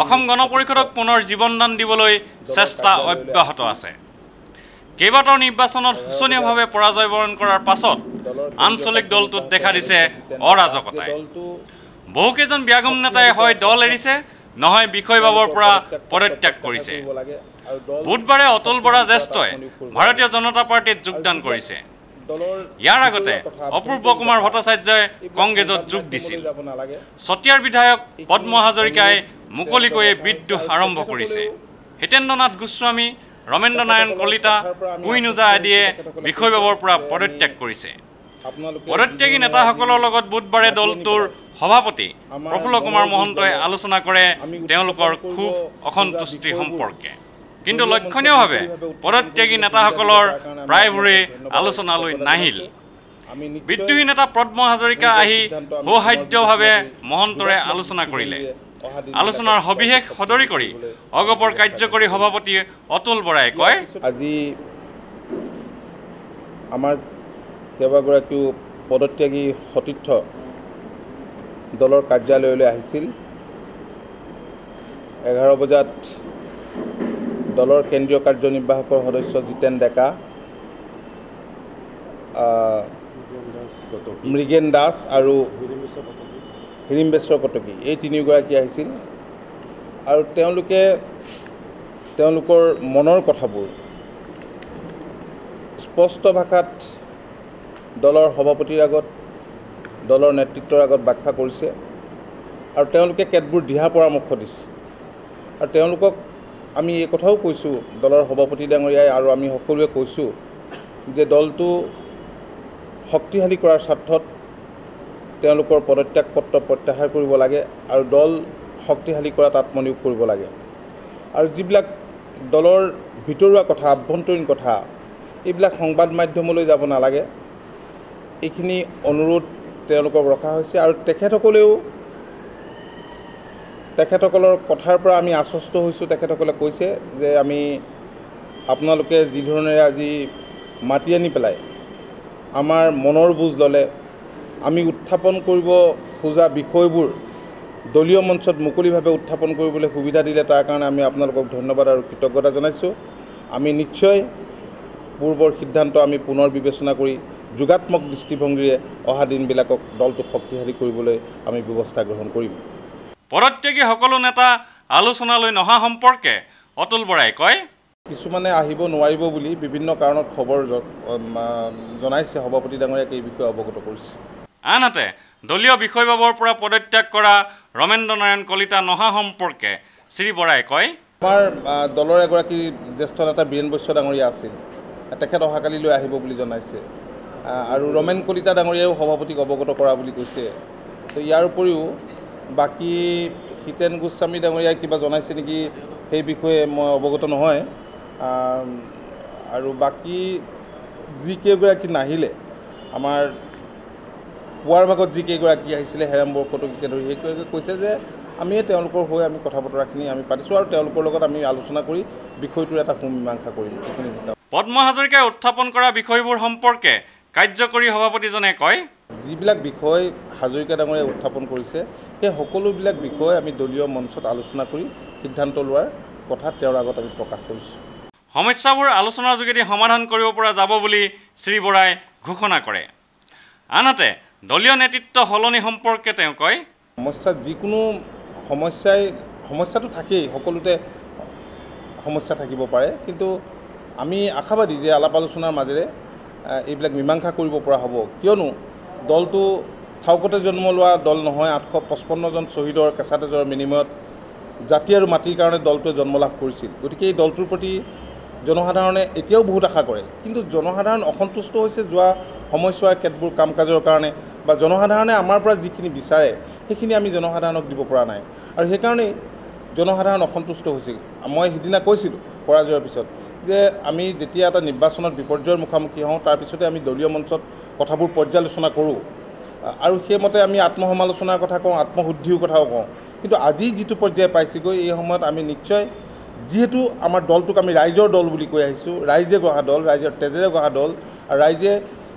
অসম গণ পৰিষদক পুনৰ জীৱনদান দিবলৈ চেষ্টা অব্যাহত আছে। কেইবাটাও নিৰ্বাচনত শোচনীয়ভাৱে পৰাজয় বৰণ কৰাৰ পাছত আঞ্চলিক দলটোত দেখা দিছে অৰাজকতাই। বহুকেইজন ব্যাগম নেতাই হয় দল এৰিছে, নহয় বিষয়বাবৰ পৰা পদত্যাগ কৰিছে। বুধবাৰে অতুল বৰা জ্যেষ্ঠই ভাৰতীয় জনতা পাৰ্টিত যোগদান কৰিছে। ইয়াৰ আগতে অপূৰ্ব কুমাৰ ভট্টাচাৰ্যই কংগ্ৰেছত যোগ দিছিল। চতিয়াৰ বিধায়ক পদ্ম হাজৰিকাই মুকলিকৈয়ে বিদ্ৰোহ আৰম্ভ কৰিছে। হিতেন্দ্ৰনাথ গোস্বামী, ৰমেন্দ্ৰ নাৰায়ণ কলিতা, কুইন ওজা আদিয়ে বিষয়বাবৰ পৰা পদত্যাগ কৰিছে। পদত্যাগী নেতাসকলৰ লগত বুধবাৰে দলটোৰ সভাপতি প্ৰফুল্ল কুমাৰ মহন্তই আলোচনা কৰে তেওঁলোকৰ ক্ষোভ অসন্তুষ্টি সম্পৰ্কে। কিন্তু লক্ষণীয়ভাৱে পদত্যাগী নেতাসকলৰ প্ৰায়বোৰে আলোচনালৈ নাহিল। বিদ্ৰোহী নেতা পদ্ম হাজৰিকা আহি সৌহাৰ্দ্যভাৱে মহন্তৰে আলোচনা কৰিলে। আলোচনাৰ সবিশেষ সদৰি কৰি অগপৰ কাৰ্যকৰী সভাপতি অতুল বৰাই কয়, আজি আমাৰ কেইবাগৰাকীও পদত্যাগী সতীৰ্থ দলৰ কাৰ্যালয়লৈ আহিছিল। 11 বজাত দলৰ কেন্দ্ৰীয় কাৰ্যনিৰ্বাহকৰ সদস্য জিতেন ডেকা, মৃগেন দাস আৰু হিৰিম্বেশ্বৰ কটকী এই তিনিগৰাকী আহিছিল আৰু তেওঁলোকৰ মনৰ কথাবোৰ স্পষ্ট ভাষাত দলৰ সভাপতিৰ আগত, দলৰ নেতৃত্বৰ আগত ব্যাখ্যা কৰিছে আৰু তেওঁলোকে কেতবোৰ দিহা পৰামৰ্শ দিছে। আৰু তেওঁলোকক আমি এই কথাও কৈছোঁ, দলৰ সভাপতি ডাঙৰীয়াই আৰু আমি সকলোৱে কৈছোঁ যে দলটো শক্তিশালী কৰাৰ স্বাৰ্থত তেওঁলোকৰ পদত্যাগ পত্ৰ প্ৰত্যাহাৰ কৰিব লাগে আৰু দল শক্তিশালী কৰাত আত্মনিয়োগ কৰিব লাগে। আৰু যিবিলাক দলৰ ভিতৰুৱা কথা, আভ্যন্তৰীণ কথা, এইবিলাক সংবাদ মাধ্যমলৈ যাব নালাগে, এইখিনি অনুৰোধ তেওঁলোকক ৰখা হৈছে। আৰু তেখেতসকলৰ কথাৰ পৰা আমি আশ্বস্ত হৈছোঁ। তেখেতসকলে কৈছে যে আপোনালোকে যি ধৰণেৰে আজি মাতি আনি পেলাই আমাৰ মনৰ বুজ ল'লে, আমি উত্থাপন কৰিব খোজা বিষয়বোৰ দলীয় মঞ্চত মুকলিভাৱে উত্থাপন কৰিবলৈ সুবিধা দিলে, তাৰ কাৰণে আমি আপোনালোকক ধন্যবাদ আৰু কৃতজ্ঞতা জনাইছোঁ। আমি নিশ্চয় পূৰ্বৰ সিদ্ধান্ত আমি পুনৰ বিবেচনা কৰি যোগাত্মক দৃষ্টিভংগীৰে অহা দিনবিলাকক দলটোক শক্তিশালী কৰিবলৈ আমি ব্যৱস্থা গ্ৰহণ কৰিম। পদত্যাগী সকলো নেতা আলোচনালৈ নহা সম্পৰ্কে অতুল বৰাই কয়, কিছুমানে আহিব নোৱাৰিব বুলি বিভিন্ন কাৰণত খবৰ জনাইছে। সভাপতি ডাঙৰীয়াক এই বিষয়ে অৱগত কৰিছে। আনহাতে দলীয় বিষয়বাবৰ পৰা পদত্যাগ কৰা ৰমেন্দ্ৰ নাৰায়ণ কলিতা নহা সম্পৰ্কে শ্ৰী বৰাই কয়, আমাৰ দলৰ এগৰাকী জ্যেষ্ঠ নেতা বীৰেন বৈশ্য ডাঙৰীয়া আছিল, তেখেত অহাকালিলৈ আহিব বুলি জনাইছে। আৰু ৰমেন কলিতা ডাঙৰীয়াও সভাপতিক অৱগত কৰা বুলি কৈছে। তো ইয়াৰ উপৰিও বাকী হিতেন গোস্বামী ডাঙৰীয়াই কিবা জনাইছে নেকি সেই বিষয়ে মই অৱগত নহয়। আৰু বাকী যিকেইগৰাকী নাহিলে, আমাৰ পুৱাৰ ভাগত যিকেইগৰাকী আহিছিলে হেৰাম বৰকটকীকে ধৰি, সেইগৰাকীয়ে কৈছে যে তেওঁলোকৰ হৈ আমি কথা বতৰাখিনি আমি পাতিছোঁ আৰু তেওঁলোকৰ লগত আমি আলোচনা কৰি বিষয়টোৰ এটা সুমীমাংসা কৰিম। এইখিনি পদ্ম হাজৰিকাই উত্থাপন কৰা বিষয়বোৰ সম্পৰ্কে কাৰ্যকৰী সভাপতিজনে কয়, যিবিলাক বিষয় হাজৰিকা ডাঙৰীয়াই উত্থাপন কৰিছে সেই সকলোবিলাক বিষয় আমি দলীয় মঞ্চত আলোচনা কৰি সিদ্ধান্ত লোৱাৰ কথা তেওঁৰ আগত আমি প্ৰকাশ কৰিছোঁ। সমস্যাবোৰ আলোচনাৰ যোগেদি সমাধান কৰিব পৰা যাব বুলি শ্ৰী বৰাই ঘোষণা কৰে। আনহাতে দলীয় নেতৃত্ব সলনি সম্পৰ্কে তেওঁ কয়, যিকোনো সমস্যাটো থাকেই, সকলোতে সমস্যা থাকিব পাৰে, কিন্তু আমি আশাবাদী যে আলাপ আলোচনাৰ মাজেৰে এইবিলাক মীমাংসা কৰিব পৰা হ'ব। কিয়নো দলটো থাউকতে জন্ম লোৱা দল নহয়। 855 জন শ্বহীদৰ কেঁচা তেজৰ বিনিময়ত জাতি আৰু মাটিৰ কাৰণে দলটোৱে জন্ম লাভ কৰিছিল। গতিকে এই দলটোৰ প্ৰতি জনসাধাৰণে এতিয়াও বহুত আশা কৰে, কিন্তু জনসাধাৰণ অসন্তুষ্ট হৈছে যোৱা সময়ছোৱাৰ কেতবোৰ কাম কাজৰ কাৰণে, বা জনসাধাৰণে আমাৰ পৰা যিখিনি বিচাৰে সেইখিনি আমি জনসাধাৰণক দিব পৰা নাই, আৰু সেইকাৰণেই জনসাধাৰণ অসন্তুষ্ট হৈছে। মই সিদিনা কৈছিলোঁ পৰাজয়ৰ পিছত যে আমি যেতিয়া এটা নিৰ্বাচনত বিপৰ্যয়ৰ মুখামুখি হওঁ, তাৰপিছতে আমি দলীয় মঞ্চত কথাবোৰ পৰ্যালোচনা কৰোঁ আৰু সেইমতে আমি আত্মসমালোচনাৰ কথা কওঁ, আত্মশুদ্ধিৰ কথাও কওঁ। কিন্তু আজি যিটো পৰ্যায় পাইছেগৈ, এই সময়ত আমি নিশ্চয়, যিহেতু আমাৰ দলটোক আমি ৰাইজৰ দল বুলি কৈ আহিছোঁ, ৰাইজে গঢ়া দল, ৰাইজৰ তেজেৰে গঢ়া দল, আৰু ৰাইজে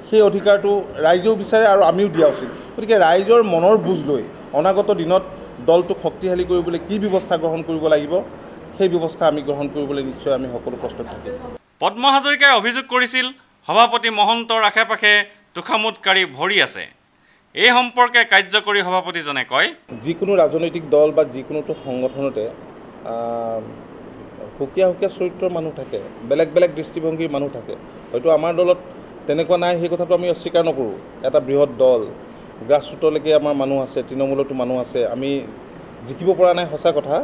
সেই অধিকাৰটো ৰাইজেও বিচাৰে আৰু আমিও দিয়া উচিত। গতিকে ৰাইজৰ মনৰ বুজ লৈ অনাগত দিনত দলটোক শক্তিশালী কৰিবলৈ কি ব্যৱস্থা গ্ৰহণ কৰিব লাগিব সেই ব্যৱস্থা আমি গ্ৰহণ কৰিবলৈ নিশ্চয় আমি সকলো প্ৰস্তুত থাকিম। পদ্ম হাজৰিকাই অভিযোগ কৰিছিল সভাপতি মহন্তৰ আশে পাশে তোষামোদকাৰী ভৰি আছে। এই সম্পৰ্কে কাৰ্যকৰী সভাপতিজনে কয়, যিকোনো ৰাজনৈতিক দল বা যিকোনোটো সংগঠনতে সুকীয়া সুকীয়া চৰিত্ৰৰ মানুহ থাকে, বেলেগ বেলেগ দৃষ্টিভংগীৰ মানুহ থাকে। হয়তো আমাৰ দলত তেনেকুৱা নাই, সেই কথাটো আমি অস্বীকাৰ নকৰোঁ। এটা বৃহৎ দল, গ্ৰাছৰুটলৈকে আমাৰ মানুহ আছে, তৃণমূলতো মানুহ আছে। আমি জিকিব পৰা নাই সঁচা কথা,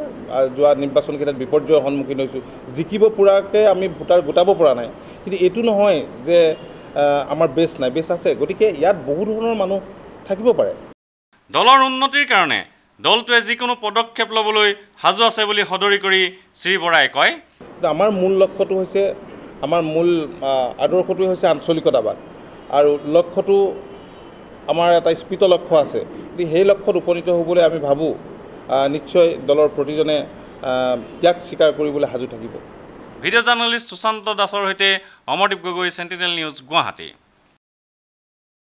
যোৱা নিৰ্বাচনকেইটাত বিপৰ্যয়ৰ সন্মুখীন হৈছোঁ। জিকিব পৰাকৈ আমি ভোটাৰ গোটাব পৰা নাই, কিন্তু এইটো নহয় যে আমাৰ বেছ নাই, বেছ আছে। গতিকে ইয়াত বহু ধৰণৰ মানুহ থাকিব পাৰে। দলৰ উন্নতিৰ কাৰণে দলটোৱে যিকোনো পদক্ষেপ ল'বলৈ সাজু আছে বুলি সদৰি কৰি শ্ৰী বৰাই কয়, আমাৰ মূল লক্ষ্যটো হৈছে, আমাৰ মূল আদৰ্শটোৱে হৈছে আঞ্চলিকতাবাদ, আৰু লক্ষ্যটো আমাৰ এটা স্ফীত লক্ষ্য আছে। গতিকে সেই লক্ষ্যত উপনীত হ'বলৈ আমি ভাবোঁ নিশ্চয় দলৰ প্ৰতিজনে ত্যাগ স্বীকাৰ কৰিবলৈ সাজু থাকিব। ভিডিঅ' জাৰ্নেলিষ্ট সুশান্ত দাসৰ সৈতে অমৰদীপ গগৈ, চেণ্টিনেল নিউজ, গুৱাহাটী।